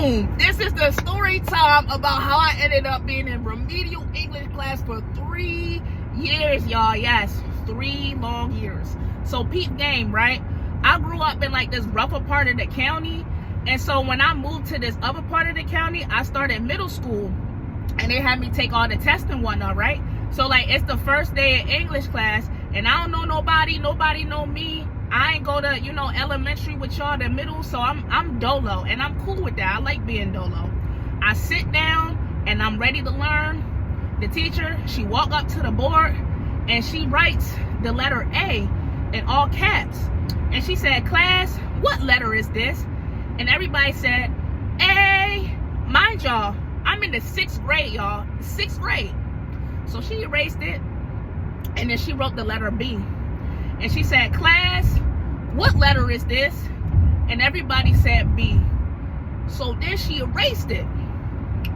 Boom! This is the story time about how I ended up being in remedial English class for 3 years, y'all. Yes, 3 long years. So peep game, right? I grew up in like this rougher part of the county, and so when I moved to this other part of the county, I started middle school, and they had me take all the tests and whatnot, right? So like it's the first day of English class, and I don't know nobody know me. I ain't go to, elementary with y'all to middle, so I'm dolo, and I'm cool with that. I like being dolo. I sit down, and I'm ready to learn. The teacher, she walk up to the board, and she writes the letter A in all caps. And she said, "Class, what letter is this?" And everybody said, A. Mind y'all, I'm in the 6th grade, y'all. 6th grade. So she erased it, and then she wrote the letter B. And she said, "Class, what letter is this?" And everybody said B. So then she erased it,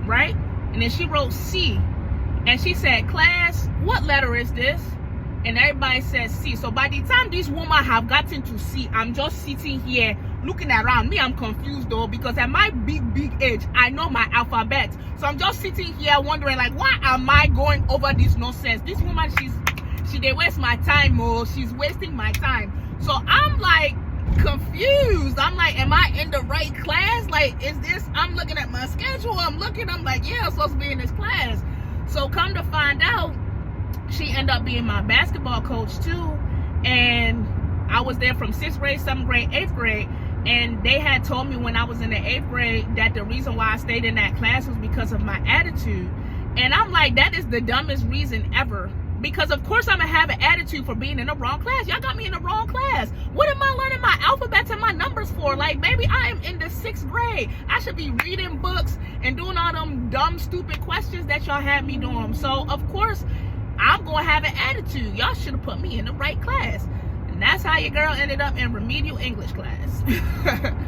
right? And then she wrote C. And she said, "Class, what letter is this?" And everybody said C. So by the time this woman have gotten to C, I'm just sitting here looking around. Me, I'm confused though, because at my big age, I know my alphabet. So I'm just sitting here wondering, like, why am I going over this nonsense? This woman, she they waste my time, oh, she's wasting my time. So I'm like confused. I'm like, am I in the right class? Like, is this, I'm looking at my schedule, I'm like, yeah, I'm supposed to be in this class. So come to find out, she ended up being my basketball coach too. And I was there from 6th grade, 7th grade, 8th grade. And they had told me when I was in the 8th grade that the reason why I stayed in that class was because of my attitude. And I'm like, that is the dumbest reason ever. Because of course I'm gonna have an attitude for being in the wrong class. Y'all got me in the wrong class. What am I learning my alphabets and my numbers for? Like, baby, I am in the 6th grade. I should be reading books and doing all them dumb, stupid questions that y'all had me doing. So of course I'm gonna have an attitude. Y'all should have put me in the right class. And that's how your girl ended up in remedial English class.